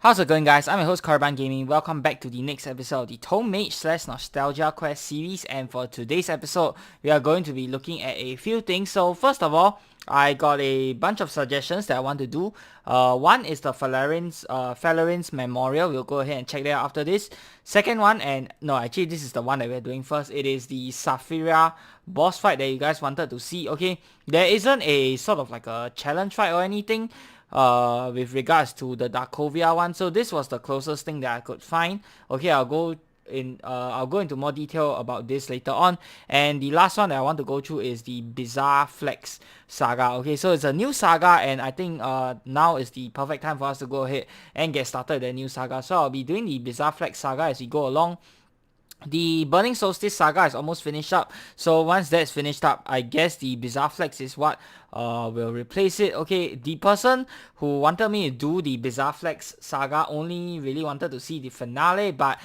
How's it going, guys? I'm your host Cartwright Gaming. Welcome back to the next episode of the Tome Mage / Nostalgia Quest series. And for today's episode, we are going to be looking at a few things. So first of all, I got a bunch of suggestions that I want to do. One is the Falerin's Memorial. We'll go ahead and check that out after this. Second one, and no, actually this is the one that we're doing first. It is the Safiria boss fight that you guys wanted to see. Okay, there isn't a sort of like a challenge fight or anything with regards to the Darkovia one. So this was the closest thing that I could find. Okay, I'll go into more detail about this later on. And the last one that I want to go through is the Bizarre Flecks saga. Okay, so it's a new saga, and I think now is the perfect time for us to go ahead and get started with the new saga. So I'll be doing the Bizarre Flecks saga as we go along. The Burning Solstice saga is almost finished up, so once that's finished up, I guess the Bizarre Flex is what will replace it. Okay, the person who wanted me to do the Bizarre Flex saga only really wanted to see the finale, but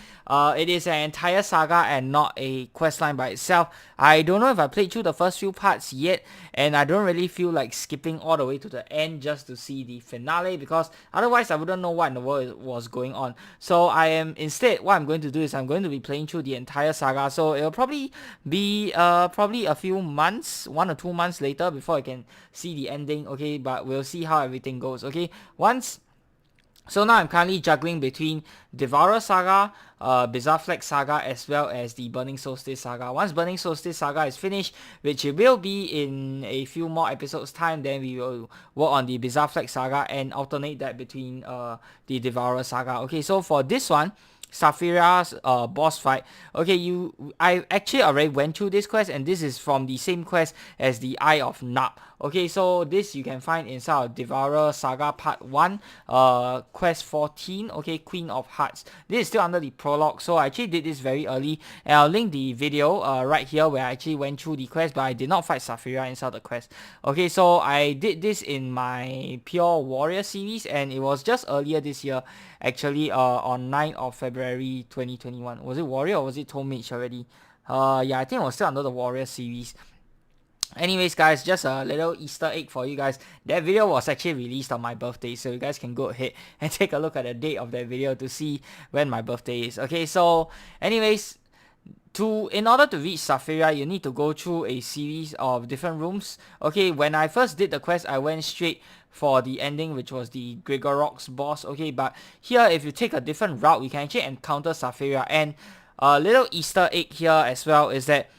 it is an entire saga and not a questline by itself. I don't know if I played through the first few parts yet, and I don't really feel like skipping all the way to the end just to see the finale, because otherwise I wouldn't know what in the world was going on. So what I'm going to do is I'm going to be playing through the entire saga. So it'll probably be probably a few months, 1 or 2 months later before I can see the ending. Okay, but we'll see how everything goes. Okay, so now I'm currently juggling between Devourer Saga, Bizarre Flex Saga, as well as the Burning Solstice Saga. Once Burning Solstice Saga is finished, which it will be in a few more episodes time, then we will work on the Bizarre Flex Saga and alternate that between the Devourer Saga. Okay, so for this one, Safiria's boss fight. Okay, I actually already went through this quest, and this is from the same quest as the Eye of Nap. Okay, so this you can find inside of Devourer Saga Part 1, Quest 14, okay, Queen of Hearts. This is still under the prologue, so I actually did this very early, and I'll link the video right here where I actually went through the quest, but I did not fight Safiria inside the quest. Okay, so I did this in my Pure Warrior series, and it was just earlier this year, actually, on 9th of February 2021. Was it Warrior or was it Tome Mage already? Yeah, I think it was still under the Warrior series. Anyways, guys, just a little Easter egg for you guys. That video was actually released on my birthday, so you guys can go ahead and take a look at the date of that video to see when my birthday is. Okay, so anyways, in order to reach Saphiria, you need to go through a series of different rooms. Okay, when I first did the quest, I went straight for the ending, which was the Grigorox boss. Okay, but here, if you take a different route, you can actually encounter Saphiria. And a little Easter egg here as well is that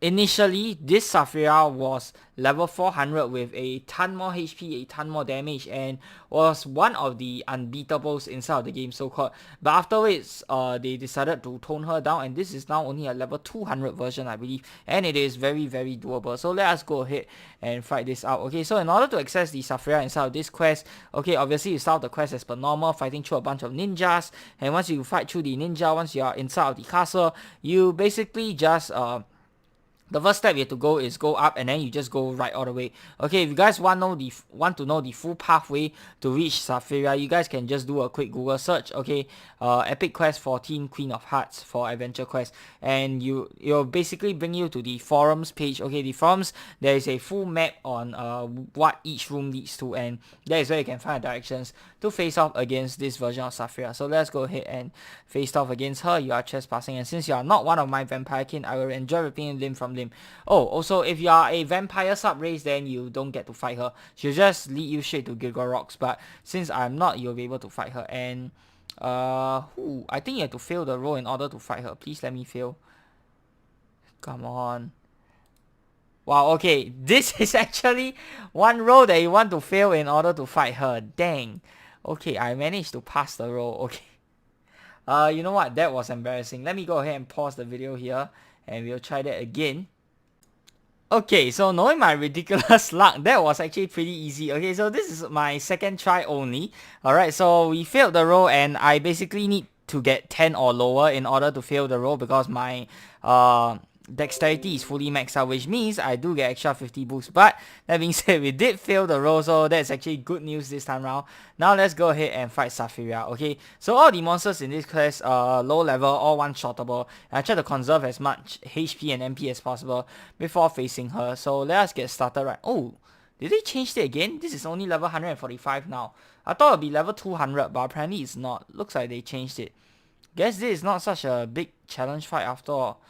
initially, this Safiria was level 400 with a ton more HP, a ton more damage, and was one of the unbeatables inside of the game, so-called. But afterwards, they decided to tone her down, and this is now only a level 200 version, I believe, and it is very, very doable. So let us go ahead and fight this out. Okay, so in order to access the Safiria inside of this quest, okay, obviously you start the quest as per normal, fighting through a bunch of ninjas, and once you fight through the ninja, once you are inside of the castle, you basically just the first step you have to go is go up, and then you just go right all the way. Okay, if you guys want to know the full pathway to reach Safiria, you guys can just do a quick Google search. Okay, Epic Quest 14 Queen of Hearts for Adventure Quest, and it'll basically bring you to the forums page. Okay, the forums, there is a full map on what each room leads to, and that is where you can find directions to face off against this version of Safiria. So let's go ahead and face off against her. You are trespassing, and since you are not one of my vampire kin, I will enjoy ripping you limb from limb. Oh, also, if you are a vampire sub-race, then you don't get to fight her. She'll just lead you straight to Gilgorox, but since I'm not, you'll be able to fight her. And I think you have to fail the roll in order to fight her. Please let me fail. Come on. Wow, okay, this is actually one roll that you want to fail in order to fight her. Dang. Okay, I managed to pass the roll. Okay. You know what? That was embarrassing. Let me go ahead and pause the video here, and we'll try that again. Okay, so knowing my ridiculous luck, that was actually pretty easy. Okay, so this is my second try only. Alright, so we failed the roll, and I basically need to get 10 or lower in order to fail the roll, because my dexterity is fully maxed out, which means I do get extra 50 boost. But that being said, we did fail the roll, so that's actually good news this time around. Now let's go ahead and fight Safiria. Okay, so all the monsters in this quest are low level, all one-shottable. I try to conserve as much HP and MP as possible before facing her. So let us get started right. Oh, did they change it again? This is only level 145 now. I thought it'd be level 200, but apparently it's not. Looks like they changed it. Guess this is not such a big challenge fight after all.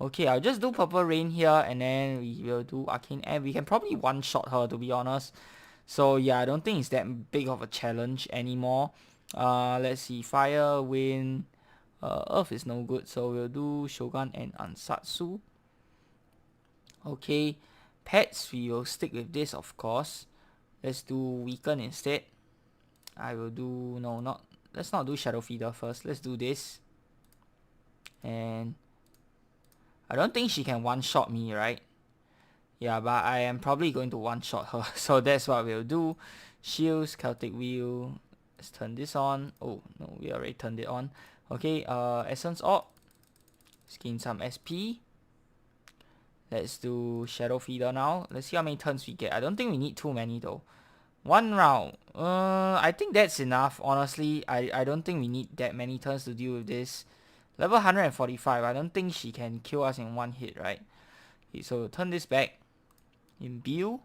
Okay, I'll just do Purple Rain here, and then we will do Arcane Air. We can probably one-shot her, to be honest. So yeah, I don't think it's that big of a challenge anymore. Let's see, Fire, Wind, Earth is no good, so we'll do Shogun and Ansatsu. Okay, pets, we will stick with this, of course. Let's do Weaken instead. I will do, no, not, let's not do Shadow Feeder first. Let's do this. And I don't think she can one-shot me, right? Yeah, but I am probably going to one-shot her. So that's what we'll do. Shields, Celtic Wheel. Let's turn this on. Oh, no, we already turned it on. Okay, Essence Orb. Let's gain some SP. Let's do Shadow Feeder now. Let's see how many turns we get. I don't think we need too many though. One round. I think that's enough, honestly. I don't think we need that many turns to deal with this. Level 145. I don't think she can kill us in one hit, right? Okay, so turn this back. Imbue.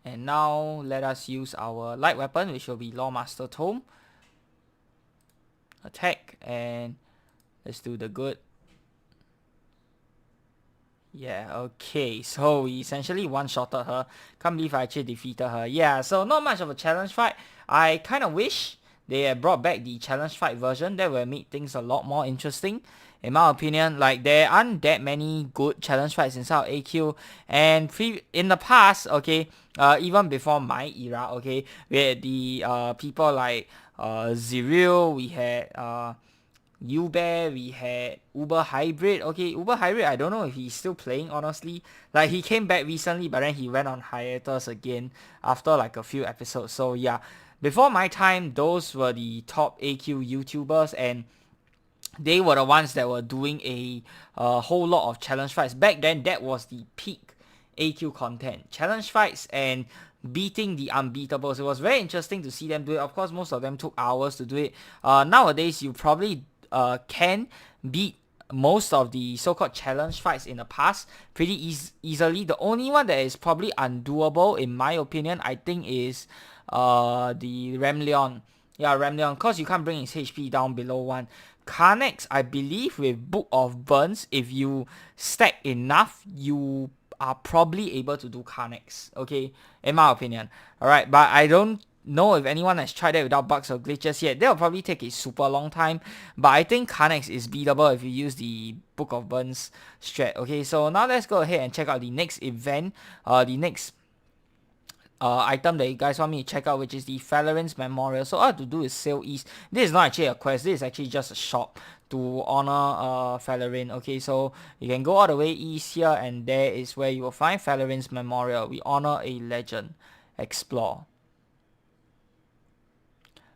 And now let us use our light weapon, which will be Lawmaster Tome. Attack, and let's do the good. Yeah, okay, so we essentially one-shotted her. Can't believe I actually defeated her. Yeah, so not much of a challenge fight. I kind of wish they had brought back the challenge fight version. That would have made things a lot more interesting. In my opinion, like, there aren't that many good challenge fights inside of AQ. And in the past, okay, even before my era, okay, we had the people like Zerial, we had Ubear, we had Uber Hybrid. Okay, Uber Hybrid, I don't know if he's still playing, honestly. Like, he came back recently, but then he went on hiatus again after like a few episodes. So yeah, before my time, those were the top AQ YouTubers, and they were the ones that were doing a whole lot of challenge fights. Back then, that was the peak AQ content. Challenge fights and beating the unbeatables. It was very interesting to see them do it. Of course, most of them took hours to do it. Nowadays, you probably can beat most of the so-called challenge fights in the past pretty easily. The only one that is probably undoable, in my opinion, I think is the Ramleon. Yeah, Ramleon, because you can't bring his HP down below 1. Carnex, I believe with Book of Burns, if you stack enough, you are probably able to do Carnex, okay, in my opinion. Alright, but I don't know if anyone has tried that without bugs or glitches yet. That will probably take a super long time, but I think Carnex is beatable if you use the Book of Burns strat. Okay, so now let's go ahead and check out the next event, the next item that you guys want me to check out, which is the Falerin's Memorial. So all I have to do is sail east. This is not actually a quest, this is actually just a shop to honor Falerin. Okay, so you can go all the way east here, and there is where you will find Falerin's Memorial. We honor a legend. Explore.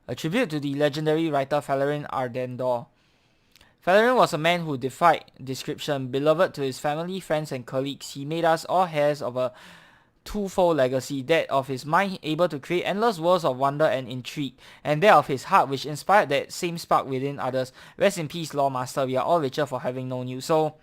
A tribute to the legendary writer Falerin Ardendor. Falerin was a man who defied description. Beloved to his family, friends, and colleagues, he made us all heirs of a twofold legacy, that of his mind able to create endless worlds of wonder and intrigue, and that of his heart which inspired that same spark within others. Rest in peace, Lawmaster. We are all richer for having known you. So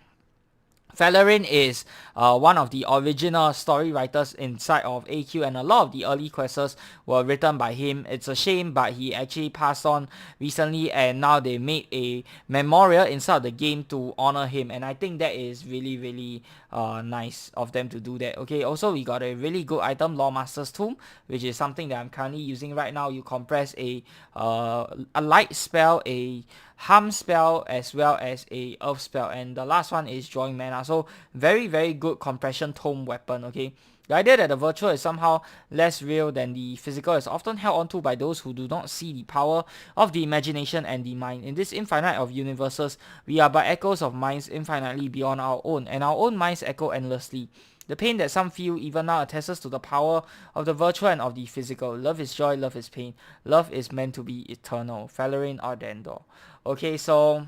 Falerin is one of the original story writers inside of AQ, and a lot of the early quests were written by him. It's a shame, but he actually passed on recently, and now they made a memorial inside the game to honor him, and I think that is really, really nice of them to do that. Okay, also we got a really good item, Lawmaster's Tomb, which is something that I'm currently using right now. You compress a light spell, a harm spell, as well as a earth spell, and the last one is drawing mana. So very, very good compression tome weapon. Okay, the idea that the virtual is somehow less real than the physical is often held onto by those who do not see the power of the imagination and the mind. In this infinite of universes, we are but echoes of minds infinitely beyond our own, and our own minds echo endlessly. The pain that some feel even now attests to the power of the virtual and of the physical. Love is joy, love is pain. Love is meant to be eternal. Falerin Ardendor. Okay, so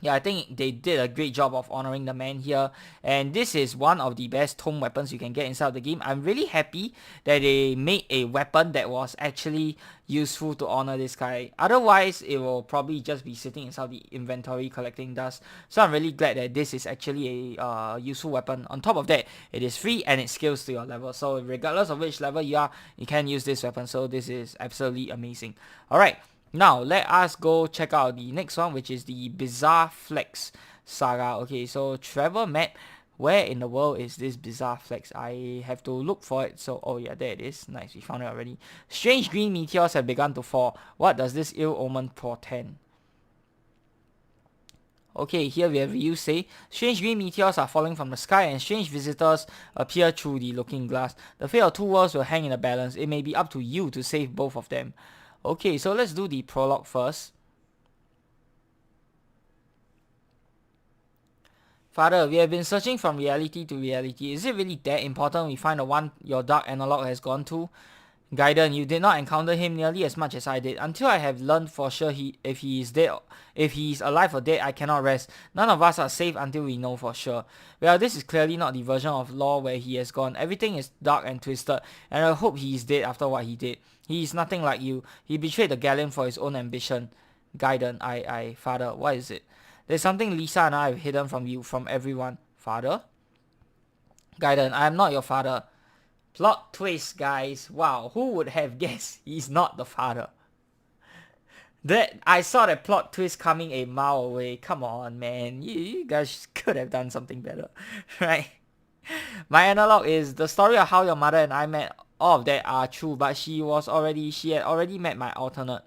Yeah, I think they did a great job of honoring the man here, and this is one of the best tome weapons you can get inside of the game. I'm really happy that they made a weapon that was actually useful to honor this guy. Otherwise, it will probably just be sitting inside the inventory collecting dust. So I'm really glad that this is actually a useful weapon. On top of that, it is free and it scales to your level. So regardless of which level you are, you can use this weapon. So this is absolutely amazing. Alright. Now, let us go check out the next one, which is the Bizarre Flecks saga. Okay, so travel map. Where in the world is this Bizarre Flecks? I have to look for it. So, oh yeah, there it is. Nice, we found it already. Strange green meteors have begun to fall. What does this ill omen portend? Okay, here we have you say, strange green meteors are falling from the sky and strange visitors appear through the looking glass. The fate of two worlds will hang in the balance. It may be up to you to save both of them. Okay, so let's do the prologue first. Father, we have been searching from reality to reality. Is it really that important we find the one your dark analog has gone to? Gaiden, you did not encounter him nearly as much as I did. Until I have learned for sure if he is dead, if he is alive or dead, I cannot rest. None of us are safe until we know for sure. Well, this is clearly not the version of law where he has gone. Everything is dark and twisted, and I hope he is dead after what he did. He is nothing like you. He betrayed the Galleon for his own ambition. Gaiden, Father, what is it? There's something Lisa and I have hidden from you, from everyone. Father? Gaiden, I am not your father. Plot twist, guys. Wow, who would have guessed he's not the father? I saw that plot twist coming a mile away. Come on, man. You guys could have done something better, right? My analog is the story of how your mother and I met. All of that are true, but she had already met my alternate.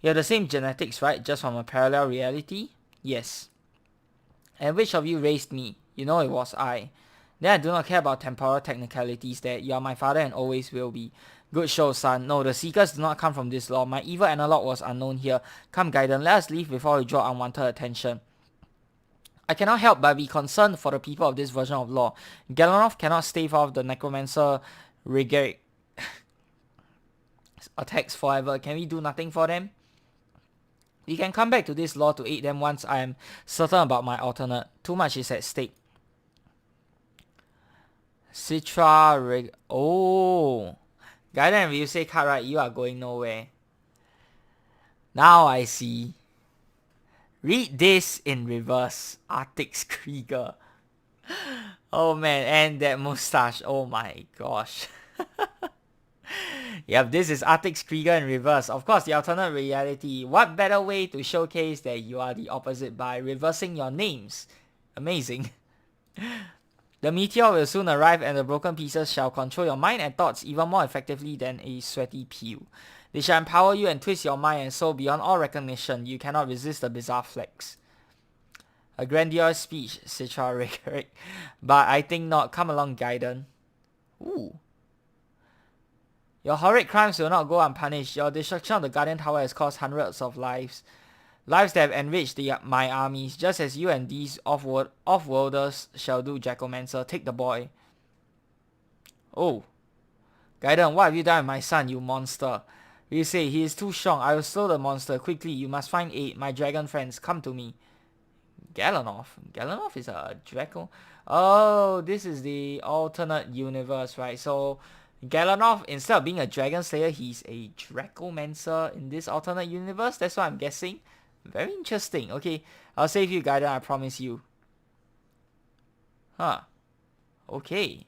You have the same genetics, right? Just from a parallel reality? Yes. And which of you raised me? You know it was I. Then I do not care about temporal technicalities that you are my father and always will be. Good show, son. No, the Seekers do not come from this law. My evil analog was unknown here. Come, Gaiden, let us leave before we draw unwanted attention. I cannot help but be concerned for the people of this version of law. Galenov cannot stave off the necromancer rigor attacks forever. Can we do nothing for them? We can come back to this law to aid them once I am certain about my alternate. Too much is at stake. Oh. Gaiden, if you say Cartwright, you are going nowhere. Now I see. Read this in reverse. Arctic's Krieger. Oh man, and that mustache. Oh my gosh. Yep, this is Arctic's Krieger in reverse. Of course, the alternate reality. What better way to showcase that you are the opposite by reversing your names? Amazing. The meteor will soon arrive and the broken pieces shall control your mind and thoughts even more effectively than a sweaty peel. They shall empower you and twist your mind and soul beyond all recognition. You cannot resist the bizarre flex. A grandiose speech, Citra Rick. But I think not. Come along, Gaiden. Ooh. Your horrid crimes will not go unpunished. Your destruction of the Guardian Tower has cost hundreds of lives. Lives that have enriched my armies, just as you and these off-worlders shall do, Jackomancer. Take the boy. Oh. Gaiden, what have you done with my son, you monster? You say, he is too strong. I will slow the monster. Quickly, you must find aid. My dragon friends, come to me. Galenov? Galenov is a Draco? Oh, this is the alternate universe, right? So, Galenov, instead of being a dragon slayer, he's a Dracomancer in this alternate universe. That's what I'm guessing. Very interesting. Okay, I'll save you, Gaiden, I promise you. Huh. Okay.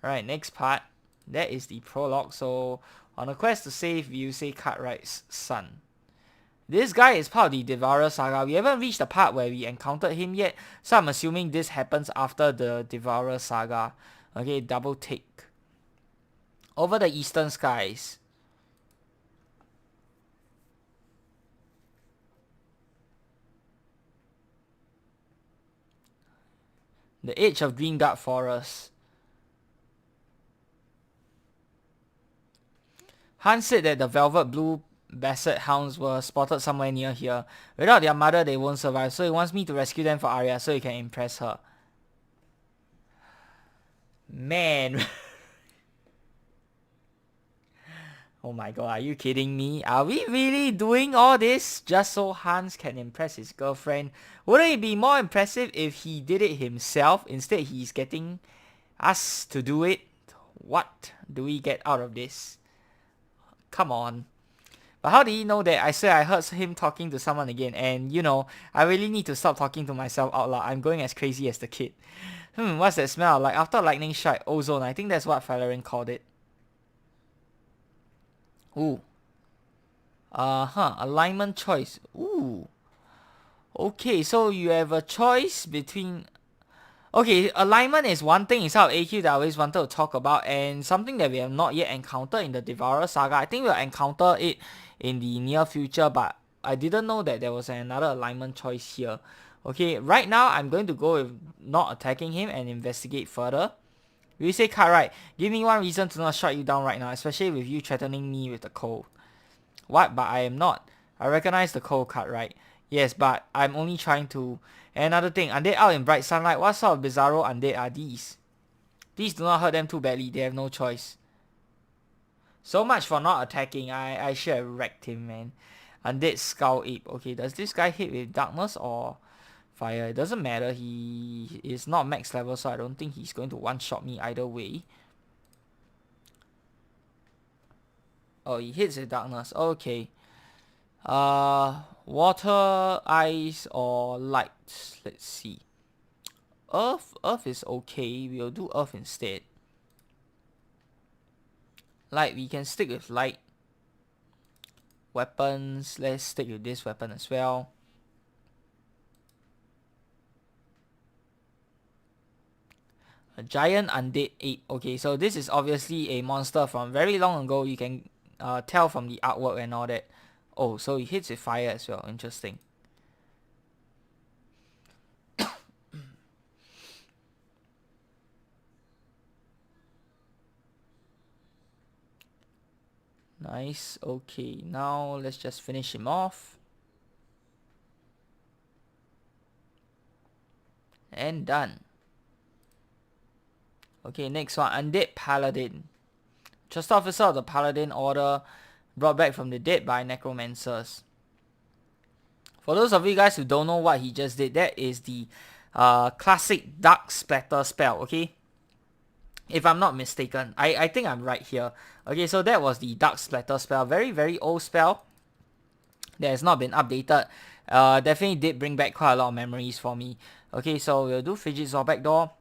Alright, next part. That is the prologue. So, on a quest to save, you say Cartwright's son. This guy is part of the Devourer saga. We haven't reached the part where we encountered him yet, so I'm assuming this happens after the Devourer saga. Okay, double tick. Over the eastern skies. The edge of Dreamguard Forest. Hans said that the Velvet Blue Basset Hounds were spotted somewhere near here. Without their mother, they won't survive, so he wants me to rescue them for Arya so he can impress her. Man. Oh my god, are you kidding me? Are we really doing all this just so Hans can impress his girlfriend? Wouldn't it be more impressive if he did it himself? Instead, he's getting us to do it. What do we get out of this? Come on. But how did he know that? I swear I heard him talking to someone again. And you know, I really need to stop talking to myself out loud. I'm going as crazy as the kid. What's that smell? Like after lightning strike, ozone. I think that's what Falerin called it. Ooh. Alignment choice. Ooh. Okay, so you have a choice between... Okay, alignment is one thing inside of AQ that I always wanted to talk about, and something that we have not yet encountered in the Devourer saga. I think we'll encounter it in the near future, but I didn't know that there was another alignment choice here. Okay, right now I'm going to go with not attacking him and investigate further. You say Cartwright, give me one reason to not shut you down right now, especially with you threatening me with the cold. What? But I am not. I recognize the cold, Cartwright. Yes, but I'm only trying to... Another thing, undead out in bright sunlight. What sort of bizarro undead are these? Please do not hurt them too badly. They have no choice. So much for not attacking. I should have wrecked him, man. Undead Skull Ape. Okay, does this guy hit with darkness or fire? It doesn't matter. He is not max level, so I don't think he's going to one-shot me either way. Oh, he hits with darkness. Okay. Water, ice, or light. Let's see. Earth is okay. We'll do earth instead. Light, we can stick with light. Weapons, let's stick with this weapon as well. A giant undead ape. Okay, so this is obviously a monster from very long ago. You can tell from the artwork and all that. Oh, so he hits with fire as well. Interesting. Nice. Okay, now let's just finish him off. And done. Okay, next one. Undead Paladin. Just officer of the Paladin Order, brought back from the dead by necromancers. For those of you guys who don't know what he just did, that is the classic dark splatter spell, okay? If I'm not mistaken. I think I'm right here. Okay, so that was the dark splatter spell. Very, very old spell that has not been updated. Definitely did bring back quite a lot of memories for me. Okay, so we'll do Fidget Zor Backdoor.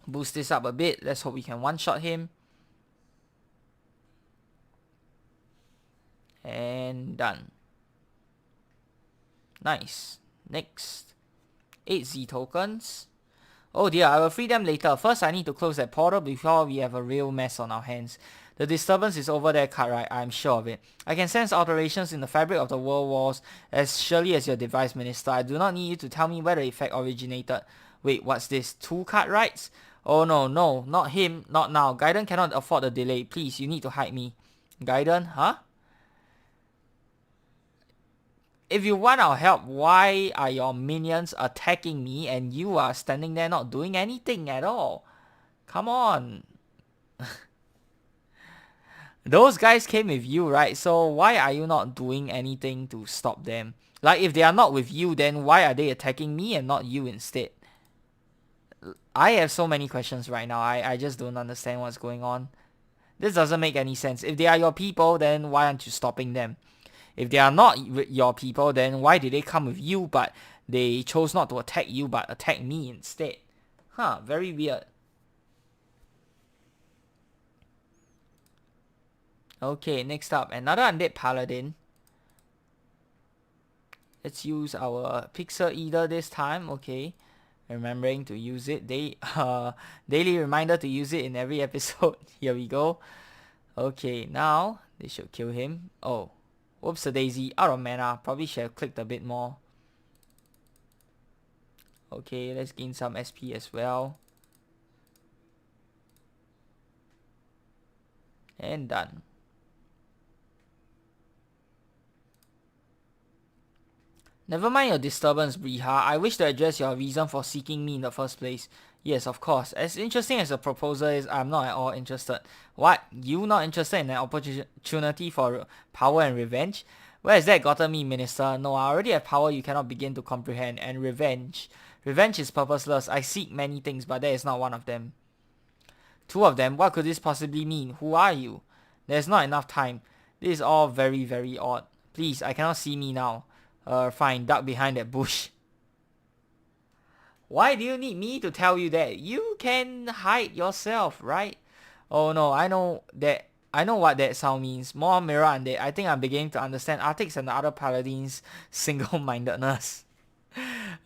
Boost this up a bit. Let's hope we can one-shot him. And done. Nice. Next. 8 Z tokens. Oh dear, I will free them later. First, I need to close that portal before we have a real mess on our hands. The disturbance is over there, Cartwright. I'm sure of it. I can sense alterations in the fabric of the world walls as surely as your device minister. I do not need you to tell me where the effect originated. Wait, what's this? 2 Cartwrights? Oh no, not him. Not now. Gaiden cannot afford the delay. Please, you need to hide me. Gaiden, huh? If you want our help, why are your minions attacking me and you are standing there not doing anything at all? Come on. Those guys came with you, right? So why are you not doing anything to stop them? Like, if they are not with you, then why are they attacking me and not you instead? I have so many questions right now. I just don't understand what's going on. This doesn't make any sense. If they are your people, then why aren't you stopping them? If they are not your people, then why did they come with you but they chose not to attack you but attack me instead? Huh, very weird. Okay, next up, another undead paladin. Let's use our Pixel Eater this time, okay. Remembering to use it. Daily reminder to use it in every episode. Here we go. Okay, now they should kill him. Oh. Whoops a daisy, out of mana. Probably should have clicked a bit more. Okay, let's gain some SP as well. And done. Never mind your disturbance, Briha. I wish to address your reason for seeking me in the first place. Yes, of course. As interesting as the proposal is, I'm not at all interested. What? You not interested in an opportunity for power and revenge? Where has that gotten me, Minister? No, I already have power you cannot begin to comprehend, and revenge. Revenge is purposeless. I seek many things, but that is not one of them. Two of them? What could this possibly mean? Who are you? There's not enough time. This is all very, very odd. Please, I cannot see me now. Fine, duck behind that bush. Why do you need me to tell you that? You can hide yourself, right? Oh no, I know that. I know what that sound means. More mirror undead. I think I'm beginning to understand Arctic's and the other paladins' single-mindedness.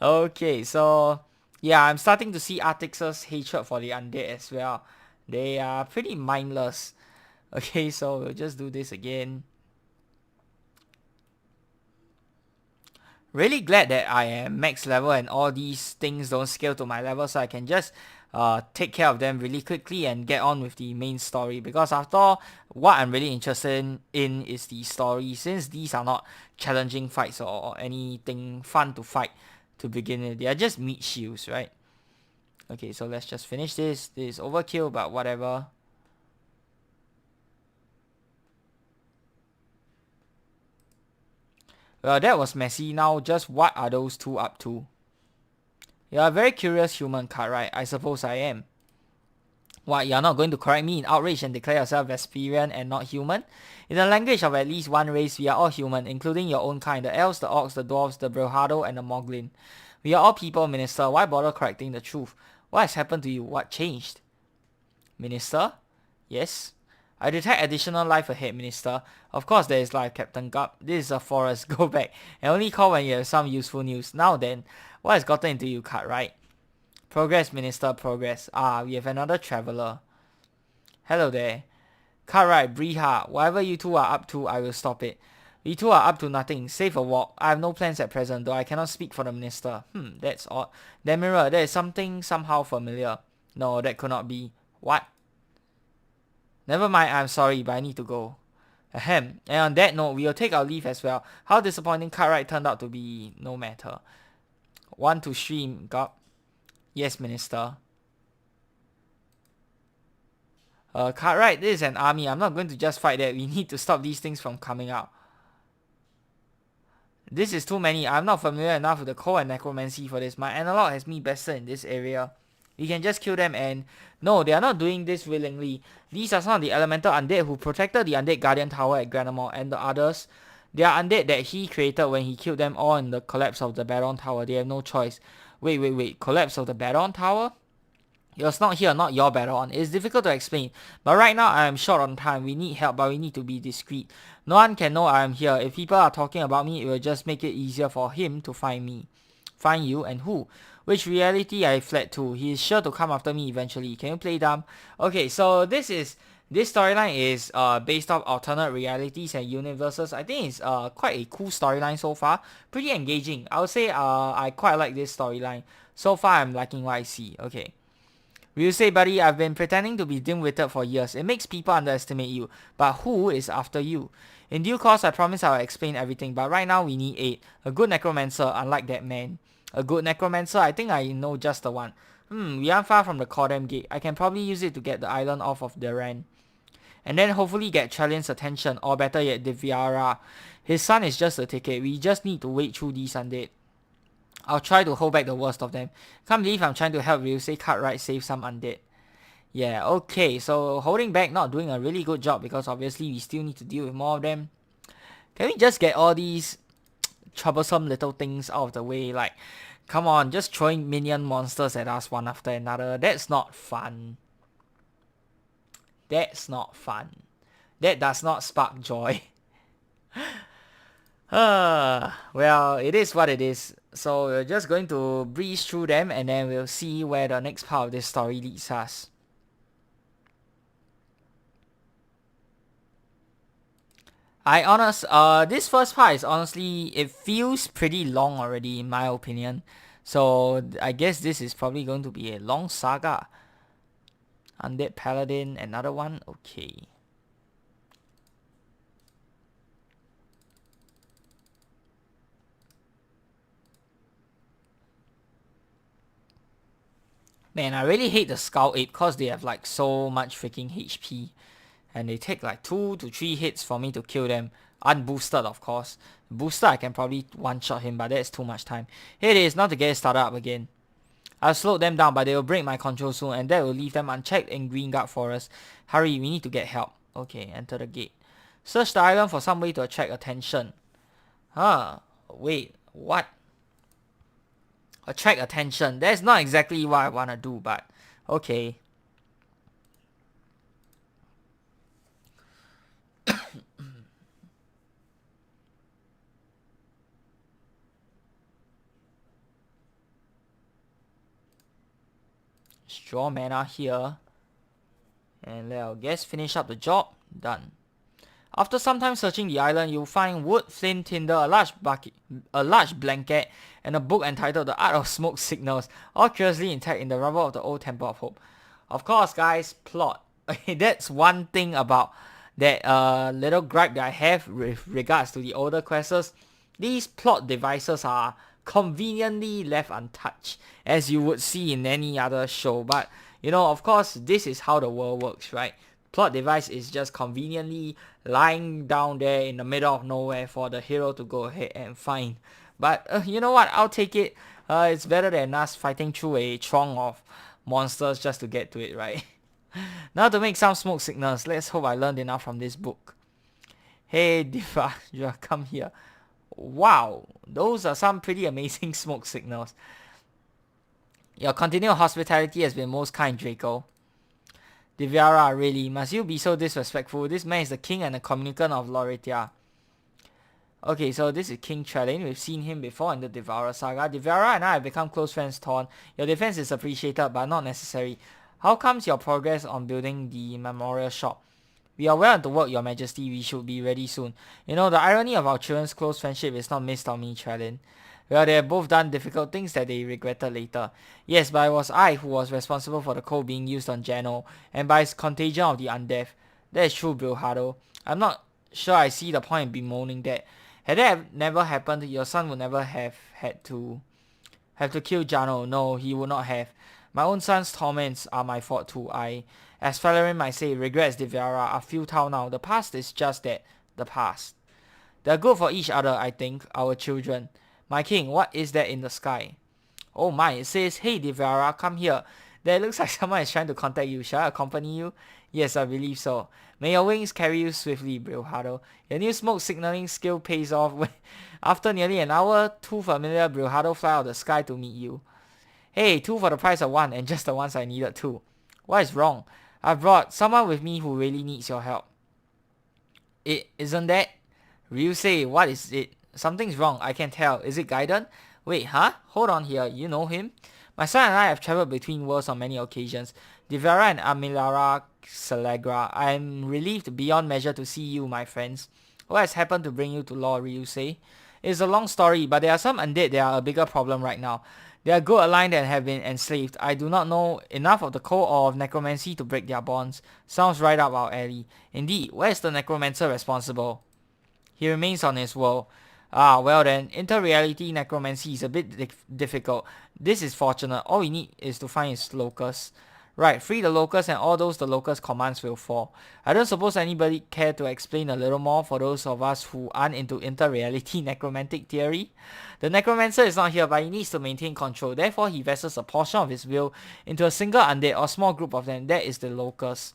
Okay, so yeah, I'm starting to see Arctic's hatred for the undead as well. They are pretty mindless. Okay, so we'll just do this again. Really glad that I am max level and all these things don't scale to my level, so I can just take care of them really quickly and get on with the main story, because after all, what I'm really interested in is the story, since these are not challenging fights or anything fun to fight to begin with. They are just meat shields, right? Okay, so let's just finish this. This is overkill, but whatever. Well, that was messy. Now, just what are those two up to? You're a very curious human, Cartwright. I suppose I am. What, you're not going to correct me in outrage and declare yourself Vesperian and not human? In the language of at least one race, we are all human, including your own kind, the elves, the orcs, the dwarves, the Brojado, and the Moglin. We are all people, Minister. Why bother correcting the truth? What has happened to you? What changed? Minister? Yes? I detect additional life ahead, Minister. Of course there is life, Captain Gup. This is a forest. Go back. And only call when you have some useful news. Now then, what has gotten into you, Cartwright? Progress, Minister, progress. Ah, we have another traveler. Hello there. Cartwright, Briha, whatever you two are up to, I will stop it. We two are up to nothing, save a walk. I have no plans at present, though I cannot speak for the minister. That's odd. Demirer, there is something somehow familiar. No, that could not be. What? Never mind, I'm sorry, but I need to go. Ahem. And on that note, we will take our leave as well. How disappointing Cartwright turned out to be, no matter. Want to stream, Gup? Yes, Minister. Cartwright, this is an army. I'm not going to just fight that. We need to stop these things from coming out. This is too many. I'm not familiar enough with the code and necromancy for this. My analog has me bested in this area. We can just kill them and... No, they are not doing this willingly. These are some of the elemental undead who protected the undead guardian tower at Granamore, and the others. They are undead that he created when he killed them all in the collapse of the Battleon tower. They have no choice. Wait. Collapse of the Battleon tower? It was not here, not your Battleon. It's difficult to explain. But right now I am short on time. We need help, but we need to be discreet. No one can know I am here. If people are talking about me, it will just make it easier for him to find me. Find you and who? Which reality I fled to. He is sure to come after me eventually. Can you play dumb? Okay, so this storyline is based off alternate realities and universes. I think it's quite a cool storyline so far. Pretty engaging. I would say I quite like this storyline. So far I'm liking what I see. Okay. Will you say, buddy, I've been pretending to be dim-witted for years. It makes people underestimate you. But who is after you? In due course, I promise I'll explain everything. But right now, we need aid. A good necromancer, unlike that man. A good necromancer? I think I know just the one. We aren't far from the Cordam Gate. I can probably use it to get the island off of Duran. And then hopefully get Chalian's attention. Or better yet, Divyara. His son is just a ticket. We just need to wait through these undead. I'll try to hold back the worst of them. Can't believe I'm trying to help you. Say Cartwright save some undead. Yeah, okay. So holding back, not doing a really good job, because obviously we still need to deal with more of them. Can we just get all these troublesome little things out of the way? Like, come on, just throwing minion monsters at us one after another. That's not fun. That's not fun. That does not spark joy. Well, it is what it is. So we're just going to breeze through them, and then we'll see where the next part of this story leads us. This first part is honestly, it feels pretty long already in my opinion. So I guess this is probably going to be a long saga. Undead Paladin, another one? Okay. Man, I really hate the Skull Ape because they have like so much freaking HP. And they take like 2 to 3 hits for me to kill them. Unboosted, of course. Booster, I can probably one-shot him, but that's too much time. Here it is, now to get it started up again. I've slowed them down, but they will break my control soon, and that will leave them unchecked in Green Guard Forest. Hurry, we need to get help. Okay, enter the gate. Search the island for some way to attract attention. Huh, wait, what? Attract attention. That's not exactly what I want to do, but okay. Draw mana here. And let's guess finish up the job. Done. After some time searching the island, you'll find wood, flint, tinder, a large blanket, and a book entitled The Art of Smoke Signals, all curiously intact in the rubble of the old Temple of Hope. Of course, guys, plot. Okay, that's one thing about that little gripe that I have with regards to the older quests. These plot devices are conveniently left untouched, as you would see in any other show. But, you know, of course, this is how the world works, right? Plot device is just conveniently lying down there in the middle of nowhere for the hero to go ahead and find. But you know what? I'll take it. It's better than us fighting through a throng of monsters just to get to it, right? Now to make some smoke signals. Let's hope I learned enough from this book. Hey, Diva, come here. Wow, those are some pretty amazing smoke signals. Your continued hospitality has been most kind, Draco. Diviara, really, must you be so disrespectful? This man is the king and the communicant of Loritia. Okay, so this is King Trellin. We've seen him before in the Devourer saga. Devourer and I have become close friends, Thorn. Your defense is appreciated, but not necessary. How comes your progress on building the memorial shop? We are well into work, Your Majesty. We should be ready soon. You know, the irony of our children's close friendship is not missed on me, Trellin. Well, they have both done difficult things that they regretted later. Yes, but it was I who was responsible for the code being used on Jano, and by its contagion of the undead. That is true, Brilhado. I'm not sure I see the point in bemoaning that. Had that never happened, your son would never have had to kill Jano. No, he would not have. My own son's torments are my fault too. As Falerin might say, regrets Deviara are futile now. The past is just that, the past. They are good for each other, I think, our children. My king, what is that in the sky? Oh my, it says, hey Deviara, come here. That looks like someone is trying to contact you. Shall I accompany you? Yes, I believe so. May your wings carry you swiftly, Brilhado. Your new smoke signaling skill pays off. After nearly an hour, 2 familiar Brilhado fly out of the sky to meet you. Hey, 2 for the price of 1, and just the ones I needed too. What is wrong? I've brought someone with me who really needs your help. It isn't that? Ryusei, what is it? Something's wrong, I can tell. Is it Gaiden? Wait, huh? Hold on here, you know him? My son and I have traveled between worlds on many occasions. Divera and Amilara Celegra. I am relieved beyond measure to see you, my friends. What has happened to bring you to Lord Ryusei? It's a long story, but there are some undead that are a bigger problem right now. They are good aligned and have been enslaved. I do not know enough of the code or of necromancy to break their bonds. Sounds right up our alley. Indeed, where is the necromancer responsible? He remains on his world. Ah, well then, inter-reality necromancy is a bit difficult. This is fortunate. All we need is to find his locus. Right, free the locus and all those the locus commands will fall. I don't suppose anybody care to explain a little more for those of us who aren't into inter-reality necromantic theory? The necromancer is not here, but he needs to maintain control. Therefore, he vessels a portion of his will into a single undead or small group of them. That is the locus.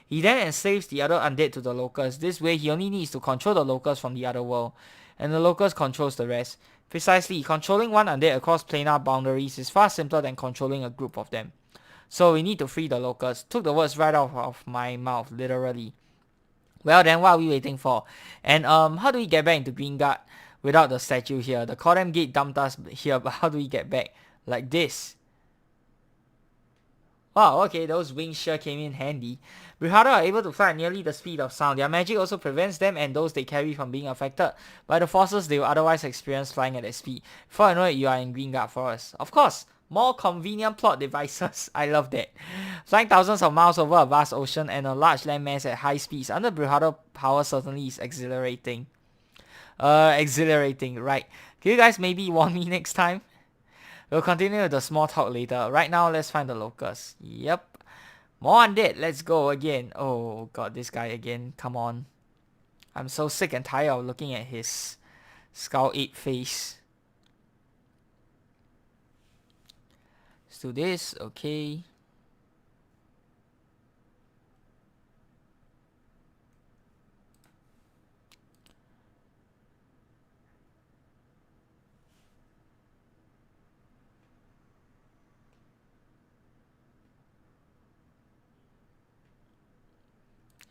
He then enslaves the other undead to the locus. This way, he only needs to control the locus from the other world, and the locus controls the rest. Precisely, controlling one undead across planar boundaries is far simpler than controlling a group of them. So we need to free the locust. Took the words right out of my mouth, literally. Well then, what are we waiting for? And how do we get back into Green Guard without the statue here? The Cordam Gate dumped us here, but how do we get back? Like this. Wow, okay, those wings sure came in handy. Brihada are able to fly at nearly the speed of sound. Their magic also prevents them and those they carry from being affected by the forces they will otherwise experience flying at that speed. Before I know it, you are in Green Guard Forest. Of course, more convenient plot devices. I love that. Flying thousands of miles over a vast ocean and a large landmass at high speeds under Brihada power certainly is exhilarating. Exhilarating, right. Can you guys maybe warn me next time? We'll continue with the small talk later. Right now, let's find the locust. Yep. More undead. Let's go again. Oh god, this guy again. Come on. I'm so sick and tired of looking at his skull ape face. Let's do this. Okay.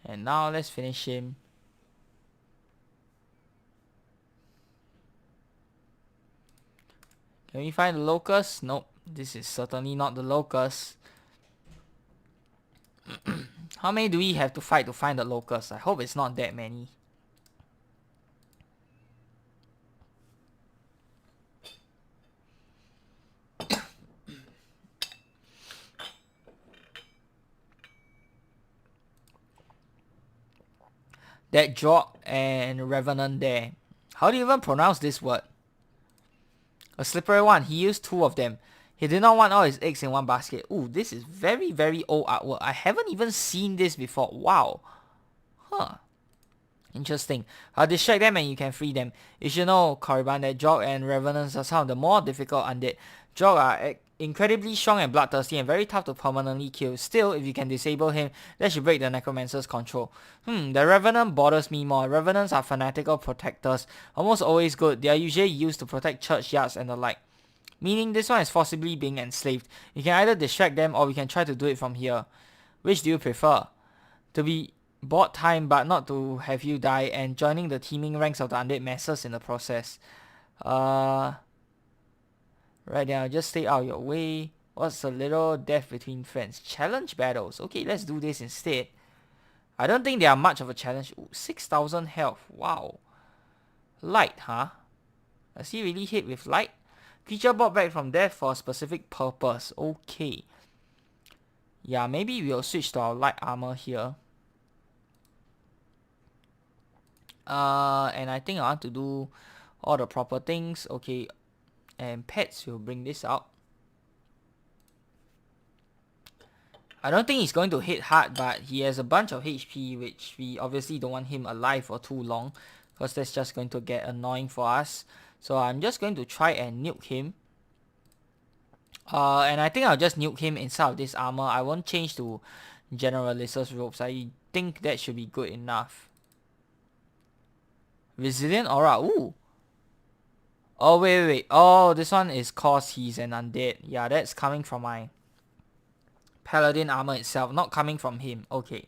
And now let's finish him. Can we find the locust? Nope. This is certainly not the locust. How many do we have to fight to find the locust? I hope it's not that many. That Jork and Revenant there. How do you even pronounce this word? A slippery one. He used 2 of them. He did not want all his eggs in one basket. Ooh, this is very, very old artwork. I haven't even seen this before. Wow. Huh. Interesting. I'll distract them and you can free them. You should know, Korriban, that Jork and Revenants are some of the more difficult undead. Jork are incredibly strong and bloodthirsty and very tough to permanently kill. Still, if you can disable him, that should break the Necromancer's control. The Revenant bothers me more. Revenants are fanatical protectors. Almost always good. They are usually used to protect churchyards and the like. Meaning this one is forcibly being enslaved. You can either distract them or we can try to do it from here. Which do you prefer? To be bought time but not to have you die and joining the teeming ranks of the undead masses in the process. Right then, I'll just stay out of your way. What's a little death between friends? Challenge battles. Okay, let's do this instead. I don't think they are much of a challenge. Ooh, 6,000 health. Wow. Light, huh? Does he really hit with light? Creature brought back from death for a specific purpose. Okay. Yeah, maybe we'll switch to our light armor here. And I think I want to do all the proper things. Okay. And pets will bring this out. I don't think he's going to hit hard, but he has a bunch of HP, which we obviously don't want him alive for too long, because that's just going to get annoying for us. So I'm just going to try and nuke him. And I think I'll just nuke him inside of this armor. I won't change to Generalis's robes. I think that should be good enough. Resilient Aura. Ooh. Oh, wait. Oh, this one is cause he's an undead. Yeah, that's coming from my Paladin armor itself, not coming from him. Okay.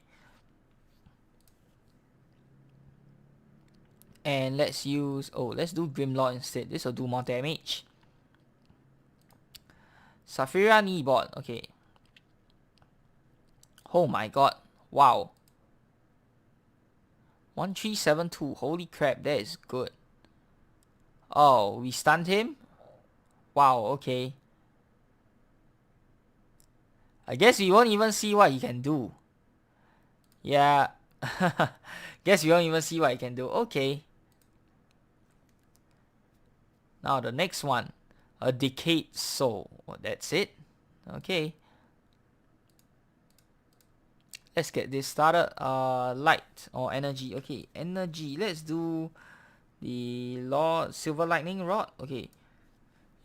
And let's use... Oh, let's do Grimlord instead. This will do more damage. Safiria kneeboard. Okay. Oh my god. Wow. 1372. Holy crap, that is good. Oh, we stunned him? Wow, okay. I guess we won't even see what he can do. Yeah. Guess we won't even see what he can do. Okay. Now the next one. A decayed soul. Oh, that's it. Okay. Let's get this started. Light or energy. Okay, energy. Let's do the Lord Silver Lightning Rod. Okay.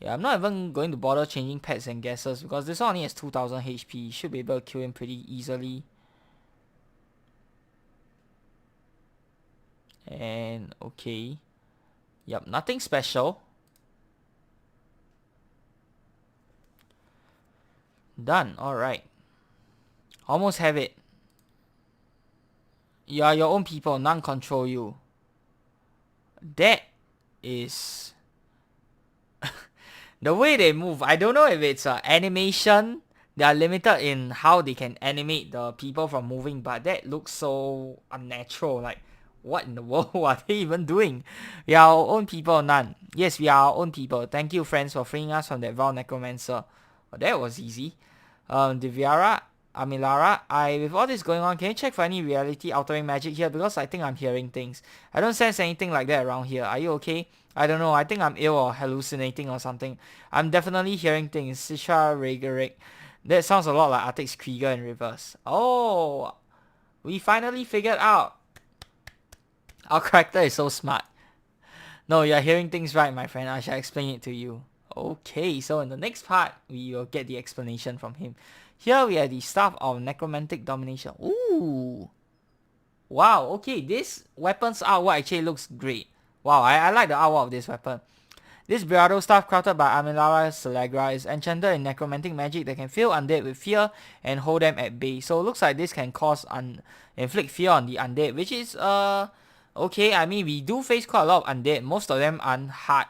Yeah, I'm not even going to bother changing pets and gases because this one only has 2000 HP. Should be able to kill him pretty easily. And okay. Yep, nothing special. Done. Alright. Almost have it. You are your own people. None control you. That is... the way they move. I don't know if it's animation. They are limited in how they can animate the people from moving. But that looks so unnatural. Like, what in the world are they even doing? We are our own people. None. Yes, we are our own people. Thank you, friends, for freeing us from that vile necromancer. Oh, that was easy. Diviara, Amilara, with all this going on, can you check for any reality altering magic here? Because I think I'm hearing things. I don't sense anything like that around here. Are you okay? I don't know, I think I'm ill or hallucinating or something. I'm definitely hearing things. Sisha Regeric. That sounds a lot like Artix Krieger in reverse. Oh, we finally figured out. Our character is so smart. No, you're hearing things right, my friend. I shall explain it to you. Okay, so in the next part, we will get the explanation from him. Here we have the Staff of Necromantic Domination. Ooh. Wow, okay, this weapon's artwork actually looks great. Wow, I like the artwork of this weapon. This Briado staff crafted by Amilara Celegra is enchanted in necromantic magic that can fill undead with fear and hold them at bay. So it looks like this can inflict fear on the undead, which is okay. I mean, we do face quite a lot of undead. Most of them aren't hard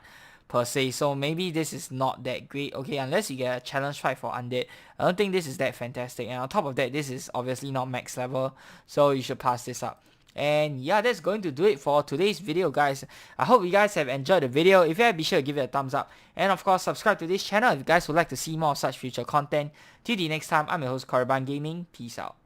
per se, so maybe this is not that great. Okay, unless you get a challenge fight for undead, I don't think this is that fantastic. And on top of that, this is obviously not max level, so you should pass this up. And yeah, that's going to do it for today's video, guys. I hope you guys have enjoyed the video. If you have, be sure to give it a thumbs up. And of course, subscribe to this channel if you guys would like to see more of such future content. Till the next time, I'm your host, Cartwright Gaming. Peace out.